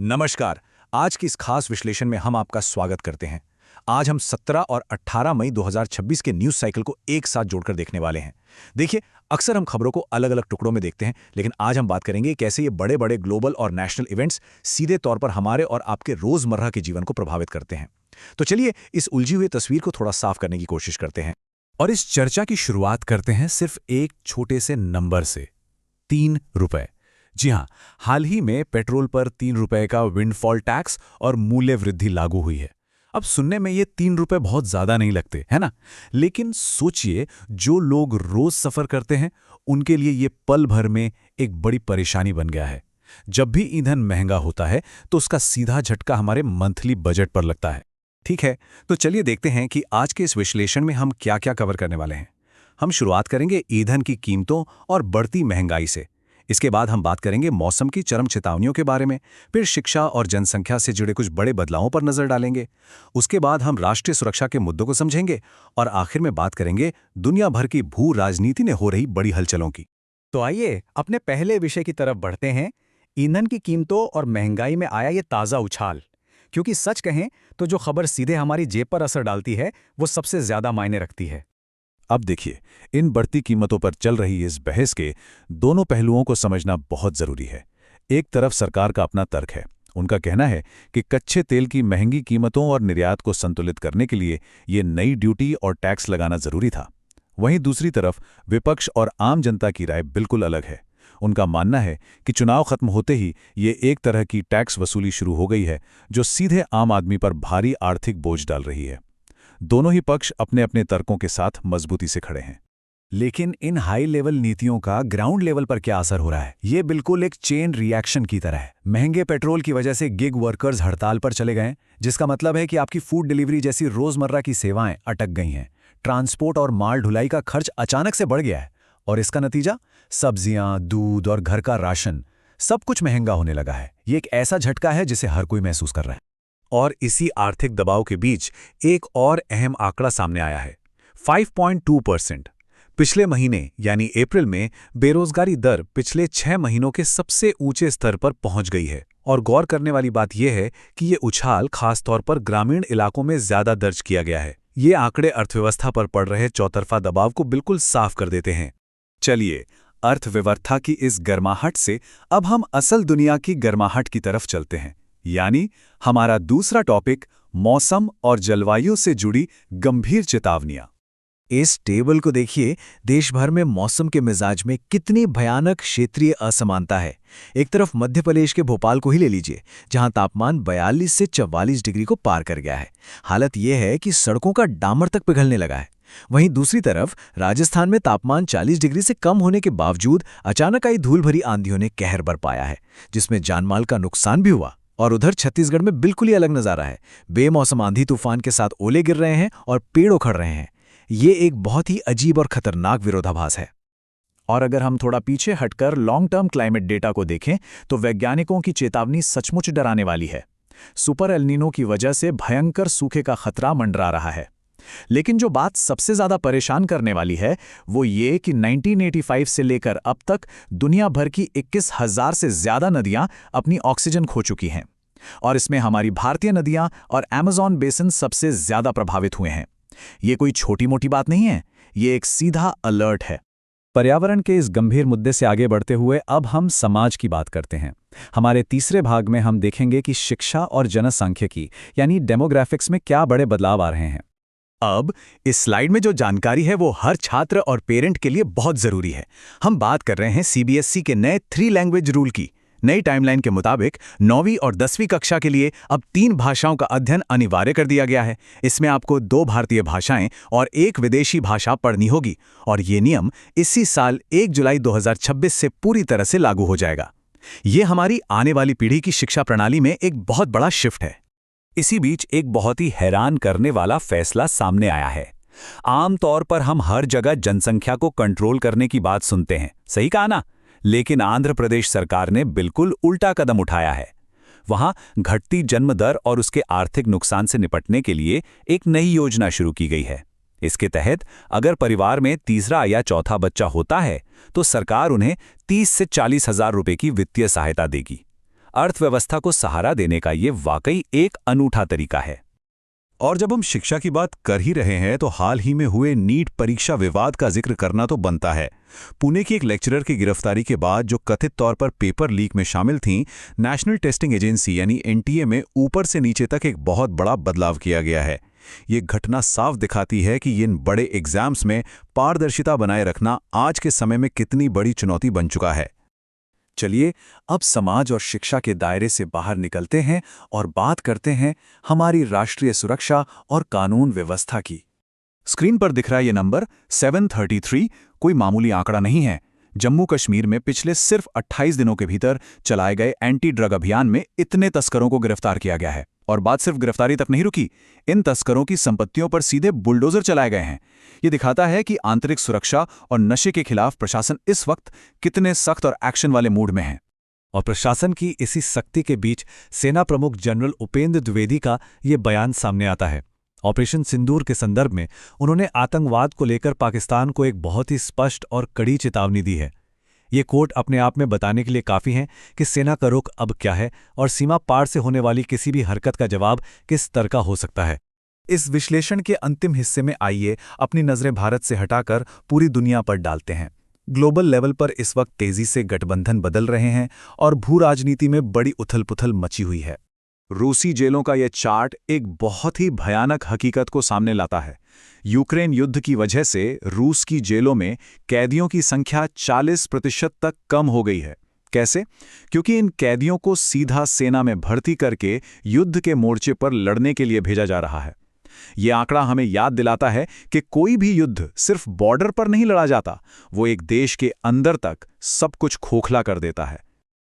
नमस्कार। आज की इस खास विश्लेषण में हम आपका स्वागत करते हैं। आज हम 17 और 18 मई 2026 के न्यूज़ साइकिल को एक साथ जोड़कर देखने वाले हैं। देखिए, अक्सर हम खबरों को अलग-अलग टुकड़ों में देखते हैं, लेकिन आज हम बात करेंगे कैसे ये बड़े-बड़े ग्लोबल और नेशनल इवेंट्स सीधे तौर पर हमारे और आपके रोजमर्रा के जीवन को प्रभावित करते हैं। तो चलिए इस उलझी हुई तस्वीर को थोड़ा साफ करने की कोशिश करते हैं। और इस चर्चा की शुरुआत करते हैं सिर्फ एक छोटे से नंबर से, 3 रुपए। जी हाँ, हाल ही में पेट्रोल पर 3 रुपए का विंडफॉल टैक्स और मूल्य वृद्धि लागू हुई है। अब सुनने में ये 3 रुपए बहुत ज्यादा नहीं लगते, है ना? लेकिन सोचिए, जो लोग रोज सफर करते हैं उनके लिए ये पल भर में एक बड़ी परेशानी बन गया है। जब भी ईंधन महंगा होता है तो उसका सीधा झटका हमारे मंथली बजट पर लगता है। ठीक है, तो चलिए देखते हैं कि आज के इस विश्लेषण में हम क्या-क्या कवर करने वाले हैं। हम शुरुआत करेंगे ईंधन की कीमतों और बढ़ती महंगाई से। इसके बाद हम बात करेंगे मौसम की चरम चेतावनियों के बारे में, फिर शिक्षा और जनसंख्या से जुड़े कुछ बड़े बदलावों पर नजर डालेंगे। उसके बाद हम राष्ट्रीय सुरक्षा के मुद्दों को समझेंगे और आखिर में बात करेंगे दुनिया भर की भू राजनीति में हो रही बड़ी हलचलों की। तो आइए अपने पहले विषय की तरफ बढ़ते हैं। ईंधन की कीमतों और महंगाई में आया ये ताज़ा उछाल। क्योंकि सच कहें तो जो खबर सीधे हमारी जेब पर असर डालती है वो सबसे ज्यादा मायने रखती है। अब देखिए, इन बढ़ती कीमतों पर चल रही इस बहस के दोनों पहलुओं को समझना बहुत जरूरी है। एक तरफ सरकार का अपना तर्क है। उनका कहना है कि कच्चे तेल की महंगी कीमतों और निर्यात को संतुलित करने के लिए ये नई ड्यूटी और टैक्स लगाना जरूरी था। वहीं दूसरी तरफ विपक्ष और आम जनता की राय बिल्कुल अलग है। उनका मानना है कि चुनाव खत्म होते ही ये एक तरह की टैक्स वसूली शुरू हो गई है, जो सीधे आम आदमी पर भारी आर्थिक बोझ डाल रही है। दोनों ही पक्ष अपने अपने तर्कों के साथ मजबूती से खड़े हैं। लेकिन इन हाई लेवल नीतियों का ग्राउंड लेवल पर क्या असर हो रहा है? ये बिल्कुल एक चेन रिएक्शन की तरह है। महंगे पेट्रोल की वजह से गिग वर्कर्स हड़ताल पर चले गए, जिसका मतलब है कि आपकी फूड डिलीवरी जैसी रोजमर्रा की सेवाएं अटक गई हैं। ट्रांसपोर्ट और माल ढुलाई का खर्च अचानक से बढ़ गया है और इसका नतीजा सब्जियां, दूध और घर का राशन सब कुछ महंगा होने लगा है। ये एक ऐसा झटका है जिसे हर कोई महसूस कर रहा है। और इसी आर्थिक दबाव के बीच एक और अहम आंकड़ा सामने आया है, 5.2%। पिछले महीने यानी अप्रैल में बेरोजगारी दर पिछले 6 महीनों के सबसे ऊंचे स्तर पर पहुंच गई है। और गौर करने वाली बात यह है कि ये उछाल खासतौर पर ग्रामीण इलाकों में ज्यादा दर्ज किया गया है। ये आंकड़े अर्थव्यवस्था पर पड़ रहे चौतरफा दबाव को बिल्कुल साफ कर देते हैं। चलिए, अर्थव्यवस्था की इस गर्माहट से अब हम असल दुनिया की गर्माहट की तरफ चलते हैं, यानी हमारा दूसरा टॉपिक, मौसम और जलवायु से जुड़ी गंभीर चेतावनियां। इस टेबल को देखिए, देश भर में मौसम के मिजाज में कितनी भयानक क्षेत्रीय असमानता है। एक तरफ मध्य प्रदेश के भोपाल को ही ले लीजिए, जहां तापमान 42 से 44 डिग्री को पार कर गया है। हालत यह है कि सड़कों का डामर तक पिघलने लगा है। वहीं दूसरी तरफ राजस्थान में तापमान 40 डिग्री से कम होने के बावजूद अचानक आई धूल भरी आंधियों ने कहर बरपाया है, जिसमें जानमाल का नुकसान भी हुआ। और उधर छत्तीसगढ़ में बिल्कुल ही अलग नजारा है। बेमौसम आंधी तूफान के साथ ओले गिर रहे हैं और पेड़ उखड़ रहे हैं। ये एक बहुत ही अजीब और खतरनाक विरोधाभास है। और अगर हम थोड़ा पीछे हटकर लॉन्ग टर्म क्लाइमेट डेटा को देखें तो वैज्ञानिकों की चेतावनी सचमुच डराने वाली है। सुपर एल नीनो की वजह से भयंकर सूखे का खतरा मंडरा रहा है। लेकिन जो बात सबसे ज्यादा परेशान करने वाली है वो ये कि 1985 से लेकर अब तक दुनिया भर की 21,000 से ज्यादा नदियां अपनी ऑक्सीजन खो चुकी हैं। और इसमें हमारी भारतीय नदियां और अमेज़न बेसिन सबसे ज्यादा प्रभावित हुए हैं। ये कोई छोटी मोटी बात नहीं है, ये एक सीधा अलर्ट है। पर्यावरण के इस गंभीर मुद्दे से आगे बढ़ते हुए अब हम समाज की बात करते हैं। हमारे तीसरे भाग में हम देखेंगे कि शिक्षा और जनसांख्यिकी यानी डेमोग्राफिक्स में क्या बड़े बदलाव आ रहे हैं। अब इस स्लाइड में जो जानकारी है वो हर छात्र और पेरेंट के लिए बहुत जरूरी है। हम बात कर रहे हैं सीबीएसई के नए 3 लैंग्वेज रूल की। नई टाइमलाइन के मुताबिक 9वीं और 10वीं कक्षा के लिए अब 3 भाषाओं का अध्ययन अनिवार्य कर दिया गया है। इसमें आपको 2 भारतीय भाषाएं और 1 विदेशी भाषा पढ़नी होगी और ये नियम इसी साल 1 जुलाई 2026 से पूरी तरह से लागू हो जाएगा। ये हमारी आने वाली पीढ़ी की शिक्षा प्रणाली में एक बहुत बड़ा शिफ्ट है। इसी बीच एक बहुत ही हैरान करने वाला फैसला सामने आया है। आमतौर पर हम हर जगह जनसंख्या को कंट्रोल करने की बात सुनते हैं, सही कहा ना? लेकिन आंध्र प्रदेश सरकार ने बिल्कुल उल्टा कदम उठाया है। वहां घटती जन्म दर और उसके आर्थिक नुकसान से निपटने के लिए एक नई योजना शुरू की गई है। इसके तहत अगर परिवार में तीसरा या चौथा बच्चा होता है तो सरकार उन्हें 30 से 40 हजार रुपए की वित्तीय सहायता देगी। अर्थव्यवस्था को सहारा देने का ये वाकई एक अनूठा तरीका है। और जब हम शिक्षा की बात कर ही रहे हैं तो हाल ही में हुए नीट परीक्षा विवाद का जिक्र करना तो बनता है। पुणे की एक लेक्चरर की गिरफ्तारी के बाद जो कथित तौर पर पेपर लीक में शामिल थीं, नेशनल टेस्टिंग एजेंसी यानी एनटीए में ऊपर से नीचे तक एक बहुत बड़ा बदलाव किया गया है। ये घटना साफ दिखाती है कि इन बड़े एग्जाम्स में पारदर्शिता बनाए रखना आज के समय में कितनी बड़ी चुनौती बन चुका है। चलिए अब समाज और शिक्षा के दायरे से बाहर निकलते हैं और बात करते हैं हमारी राष्ट्रीय सुरक्षा और कानून व्यवस्था की। स्क्रीन पर दिख रहा ये नंबर 733 कोई मामूली आंकड़ा नहीं है। जम्मू कश्मीर में पिछले सिर्फ 28 दिनों के भीतर चलाए गए एंटी ड्रग अभियान में इतने तस्करों को गिरफ्तार किया गया है। और बात सिर्फ गिरफ्तारी तक नहीं रुकी, इन तस्करों की संपत्तियों पर सीधे बुलडोजर चलाए गए हैं। ये दिखाता है कि आंतरिक सुरक्षा और नशे के खिलाफ प्रशासन इस वक्त कितने सख्त और एक्शन वाले मूड में है। और प्रशासन की इसी सख्ती के बीच सेना प्रमुख जनरल उपेंद्र द्विवेदी का ये बयान सामने आता है। ऑपरेशन सिंदूर के संदर्भ में उन्होंने आतंकवाद को लेकर पाकिस्तान को एक बहुत ही स्पष्ट और कड़ी चेतावनी दी है। ये कोट अपने आप में बताने के लिए काफ़ी हैं कि सेना का रुख अब क्या है और सीमा पार से होने वाली किसी भी हरकत का जवाब किस तरह का हो सकता है। इस विश्लेषण के अंतिम हिस्से में आइए अपनी नज़रें भारत से हटाकर पूरी दुनिया पर डालते हैं। ग्लोबल लेवल पर इस वक्त तेजी से गठबंधन बदल रहे हैं और भू राजनीति में बड़ी उथल-पुथल मची हुई है। रूसी जेलों का यह चार्ट एक बहुत ही भयानक हकीकत को सामने लाता है। यूक्रेन युद्ध की वजह से रूस की जेलों में कैदियों की संख्या 40% तक कम हो गई है। कैसे? क्योंकि इन कैदियों को सीधा सेना में भर्ती करके युद्ध के मोर्चे पर लड़ने के लिए भेजा जा रहा है। ये आंकड़ा हमें याद दिलाता है कि कोई भी युद्ध सिर्फ बॉर्डर पर नहीं लड़ा जाता, वो एक देश के अंदर तक सब कुछ खोखला कर देता है।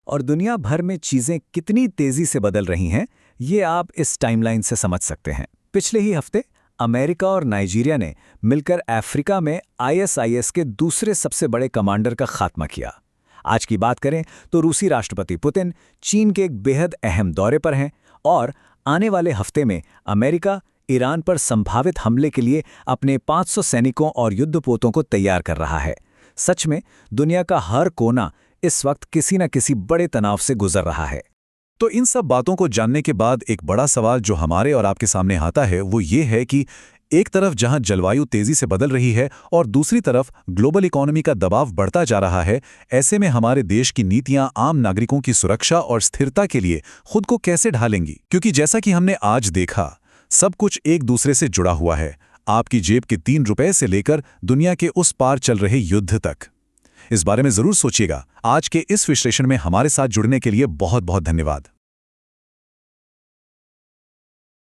और दुनिया भर में चीज़ें कितनी तेज़ी से बदल रही हैं, ये आप इस टाइमलाइन से समझ सकते हैं। पिछले ही हफ्ते अमेरिका और नाइजीरिया ने मिलकर अफ्रीका में आईएसआईएस के दूसरे सबसे बड़े कमांडर का खात्मा किया। आज की बात करें तो रूसी राष्ट्रपति पुतिन चीन के एक बेहद अहम दौरे पर हैं और आने वाले हफ्ते में अमेरिका ईरान पर संभावित हमले के लिए अपने 500 सैनिकों और युद्धपोतों को तैयार कर रहा है। सच में दुनिया का हर कोना इस वक्त किसी न किसी बड़े तनाव से गुजर रहा है। तो इन सब बातों को जानने के बाद एक बड़ा सवाल जो हमारे और आपके सामने आता है वो ये है कि एक तरफ जहां जलवायु तेजी से बदल रही है और दूसरी तरफ ग्लोबल इकोनॉमी का दबाव बढ़ता जा रहा है, ऐसे में हमारे देश की नीतियां आम नागरिकों की सुरक्षा और स्थिरता के लिए खुद को कैसे ढालेंगी? क्योंकि जैसा कि हमने आज देखा, सब कुछ एक दूसरे से जुड़ा हुआ है, आपकी जेब के 3 रुपए से लेकर दुनिया के उस पार चल रहे युद्ध तक। इस बारे में जरूर सोचिएगा। आज के इस विश्लेषण में हमारे साथ जुड़ने के लिए बहुत बहुत धन्यवाद।